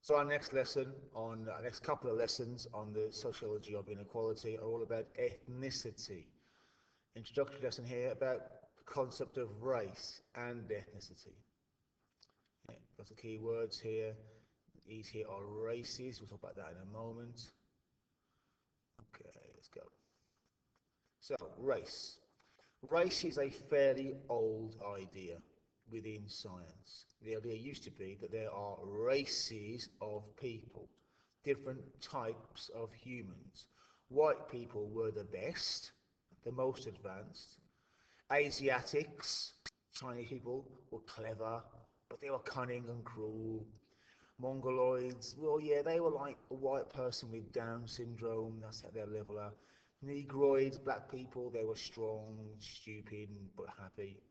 So our next lesson on our next couple of lessons on the sociology of inequality are all about ethnicity. Introductory lesson here about the concept of race and ethnicity. Yeah, lots of key words here. These here are races. We'll talk about that in a moment. Okay, let's go. So, race. Race is a fairly old idea within science. The idea used to be that there are races of people, different types of humans. White people were the best, the most advanced. Asiatics, Chinese people, were clever, but they were cunning and cruel. Mongoloids, well, yeah, they were like a white person with Down syndrome, that's at their level. Negroids, black people, they were strong, stupid, but happy.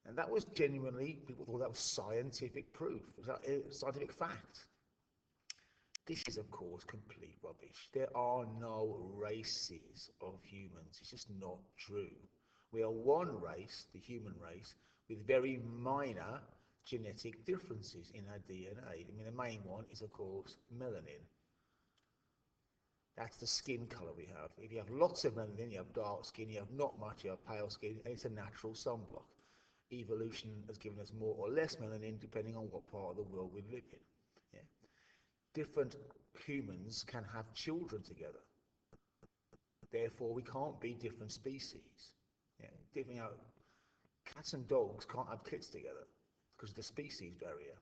And that was genuinely, people thought that was scientific proof, it was a scientific fact. This is, of course, complete rubbish. There are no races of humans. It's just not true. We are one race, the human race, with very minor genetic differences in our DNA. I mean, the main one is, of course, melanin. That's the skin colour we have. If you have lots of melanin, you have dark skin. You have not much, you have pale skin, and it's a natural sunblock. Evolution has given us more or less melanin depending on what part of the world we live in. Yeah. Different humans can have children together. Therefore, we can't be different species. Yeah. You know, cats and dogs can't have kids together because of the species barrier.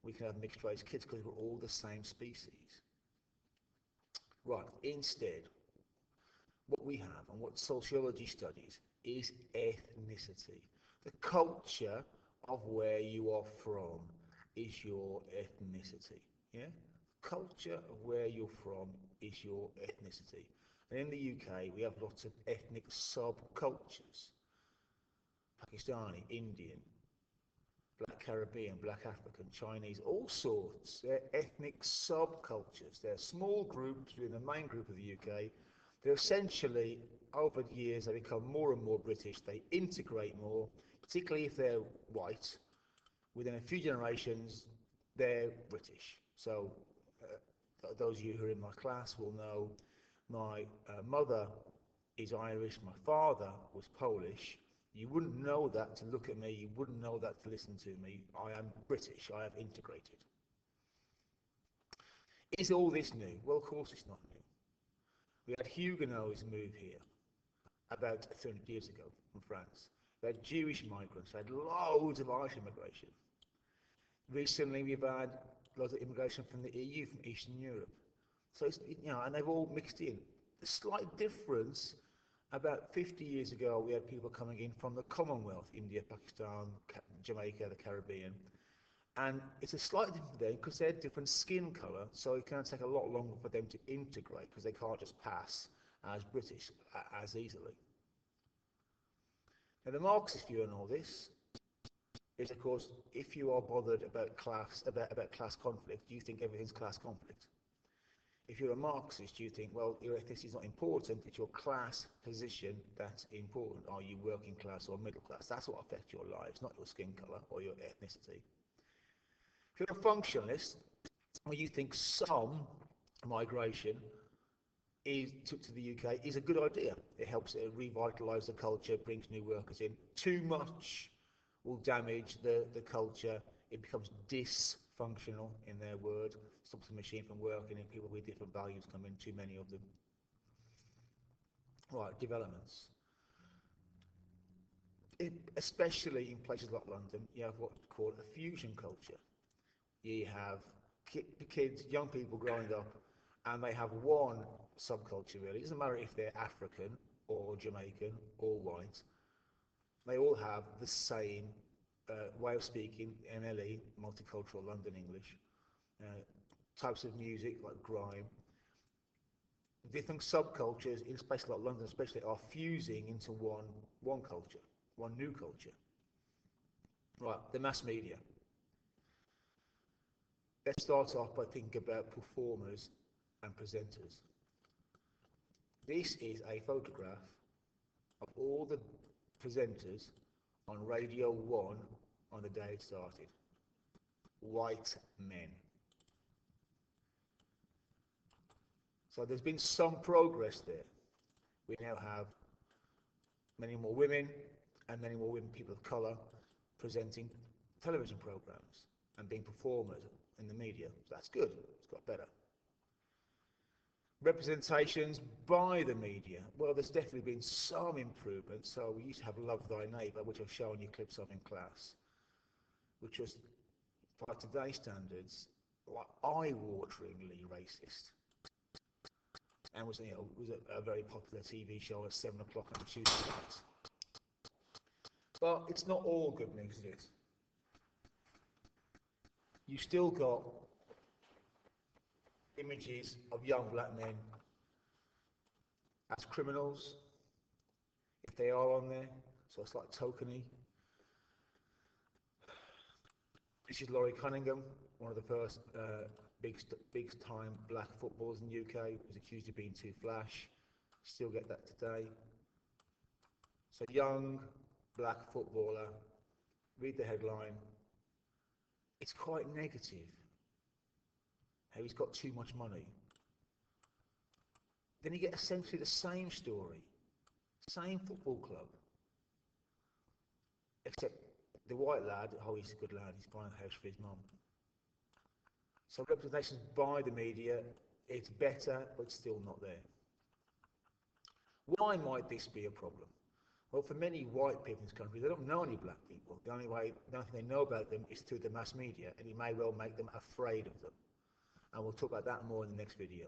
We can have mixed race kids because we're all the same species. Right, instead, what we have and what sociology studies is ethnicity. The culture of where you are from is your ethnicity. Yeah? Culture of where you're from is your ethnicity. And in the UK, we have lots of ethnic subcultures. Pakistani, Indian, Black Caribbean, Black African, Chinese, all sorts. They're ethnic subcultures. They're small groups within the main group of the UK. They're essentially, over the years, they become more and more British. They integrate more, particularly if they're white. Within a few generations, they're British. So those of you who are in my class will know my mother is Irish, my father was Polish. You wouldn't know that to look at me, you wouldn't know that to listen to me. I am British, I have integrated. Is all this new? Well, of course it's not new. We had Huguenots move here about 300 years ago from France. We had Jewish migrants, we had loads of Irish immigration. Recently we've had loads of immigration from the EU, from Eastern Europe. So, and they've all mixed in. The slight difference, about 50 years ago, we had people coming in from the Commonwealth, India, Pakistan, Jamaica, the Caribbean. And it's a slightly different thing because they're different skin colour, so it can take a lot longer for them to integrate because they can't just pass as British as easily. Now, the Marxist view on all this is, of course, if you are bothered about class conflict, you think everything's class conflict. If you're a Marxist, you think, well, your ethnicity is not important, it's your class position that's important. Are you working class or middle class? That's what affects your lives, not your skin colour or your ethnicity. If you're a functionalist, well, you think some migration to the UK is a good idea. It helps revitalise the culture, brings new workers in. Too much will damage the culture. It becomes dysfunctional, in their word, stops the machine from working and people with different values come in, too many of them. Right, developments. Especially in places like London, you have what's called a fusion culture. You have kids, young people growing up, and they have one subculture really. It doesn't matter if they're African or Jamaican or white. They all have the same way of speaking, MLE, multicultural London English, types of music like grime. Different subcultures in places like London especially are fusing into one culture, one new culture. Right, the mass media. Let's start off by thinking about performers and presenters. This is a photograph of all the presenters on Radio 1 on the day it started. White men. So there's been some progress there. We now have many more women and many more women, people of colour, presenting television programmes and being performers in the media. So that's good. It's got better. Representations by the media. Well, there's definitely been some improvement. So we used to have Love Thy Neighbour, which I've shown you clips of in class, which was, by today's standards, like eye-wateringly racist, and was a very popular TV show at 7 o'clock on Tuesday nights. But it's not all good news, is it? You still got images of young black men as criminals, if they are on there, so it's like tokeny. This is Laurie Cunningham, one of the first big time black footballers in the UK, was accused of being too flash. Still get that today. So young black footballer, read the headline. It's quite negative. How he's got too much money. Then you get essentially the same story, same football club, except the white lad, oh, he's a good lad, he's buying a house for his mum. So representations by the media, it's better, but still not there. Why might this be a problem? Well, for many white people in this country, they don't know any black people. The only thing they know about them is through the mass media, and it may well make them afraid of them. And we'll talk about that more in the next video.